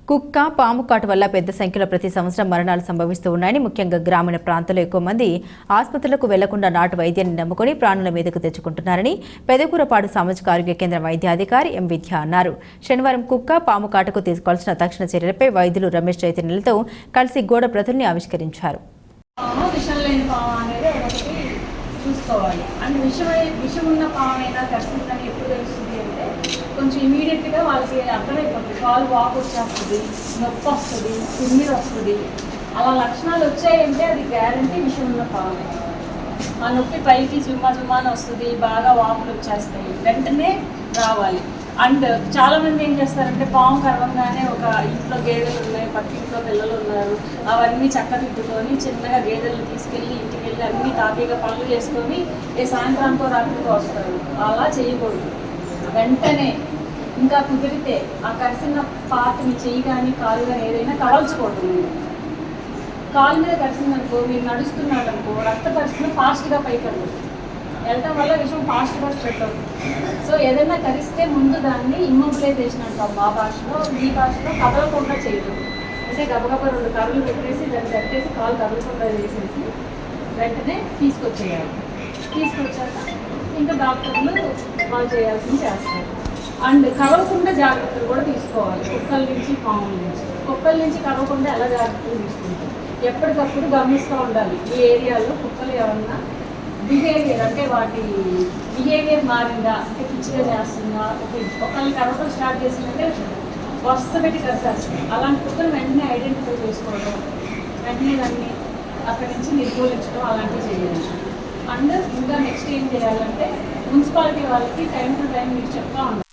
కుక్క పాము కాటు వల్ల పెద్ద సంఖ్యలో ప్రతి సంవత్సరం మరణాలు సంభవిస్తూ ఉన్నాయని ముఖ్యంగా గ్రామీణ ప్రాంతాల్లో ఎక్కువ మంది ఆసుపత్రులకు వెళ్లకుండా నాటు వైద్యాన్ని నమ్ముకొని ప్రాణుల మీదకు తెచ్చుకుంటున్నారని పెదకూరపాడు సామాజిక ఆరోగ్య కేంద్ర వైద్యాధికారి ఎం విద్య అన్నారు. శనివారం కుక్క పాము కాటుకు తీసుకోవాల్సిన తక్షణ చర్యలపై వైద్యులు రమేష్ చైతన్యలతో కలిసి గోడ ప్రతుల్ని ఆవిష్కరించారు. విషం ఉన్న పామైనా కరిసిందని ఎప్పుడు తెలుస్తుంది అంటే కొంచెం ఇమీడియట్గా వాళ్ళకి అర్థమైపోతుంది. కాలు వాపు వచ్చేస్తుంది, నొప్పి వస్తుంది, తిమ్మిడి వస్తుంది. అలా లక్షణాలు వచ్చాయంటే అది గ్యారంటీ విషం ఉన్న పామే. ఆ నొప్పి పైకి జుమ్మాని వస్తుంది, బాగా వాపులు వచ్చేస్తాయి, వెంటనే రావాలి. అండ్ చాలామంది ఏం చేస్తారంటే పాము కరవంగానే ఒక ఇంట్లో గేదెలు ఉన్నాయి, పక్కింట్లో పిల్లలు ఉన్నారు, అవన్నీ చక్కదిద్దుకొని చిన్నగా గేదెలు తీసుకెళ్ళి ఇంటికి వెళ్ళి అన్నీ తాపీగా పనులు చేసుకొని సాయంత్రానికో రాత్రికో వస్తారు. అలా చేయకూడదు. వెంటనే ఇంకా కుదిరితే ఆ కరిసిన పార్ట్ని చెయ్యి కానీ కాలు కానీ ఏదైనా కవల్చకూడదు. కాలు మీద కరిసిందనుకో, మీరు నడుస్తున్నారనుకో, రక్త పరిస్థితి ఫాస్ట్గా పైకి వెళ్ళటం వల్ల విషయం ఫాస్ట్గా స్ప్రెడ్ అవుతుంది. సో ఏదైనా కరిస్తే ముందు దాన్ని ఇమ్మొబిలైజేషన్ అంటాం మా భాషలో. ఈ భాషలో కదలకుండా చేయడం అంటే గబగబ 2 కర్రలు పెట్టేసి దాన్ని కట్టేసి కాలు కదలకుండా చేసేసి వెంటనే తీసుకొచ్చేయాలి. తీసుకొచ్చాక ఇంకా డాక్టర్లు వాళ్ళు చేయాల్సింది చేస్తారు. అండ్ కదలకుండా జాగ్రత్తలు కూడా తీసుకోవాలి. కుక్కల నుంచి పాముల నుంచి. కుక్కల నుంచి కదలకుండా ఎలా జాగ్రత్తలు తీసుకుంటాం, ఎప్పటికప్పుడు గమనిస్తూ ఉండాలి. ఈ ఏరియాలో కుక్కలు ఏమన్నా బిహేవియర్ అంటే వాటి బిహేవియర్ మారిందా, అంటే పిచ్చిగా చేస్తుందా, ఒకళ్ళని కరవడం స్టార్ట్ చేసిందంటే వరుస పెట్టి కరిచేస్తుంది. అలాంటి కుక్కలు వెంటనే ఐడెంటిఫై చేసుకోవడం, వెంటనే దాన్ని అక్కడి నుంచి నిర్మూలించడం అలాంటివి చేయాలి. అండ్ ఇంకా నెక్స్ట్ ఏం చేయాలంటే మున్సిపాలిటీ వాళ్ళకి టైం టు టైం మీరు చెప్తా ఉండాలి.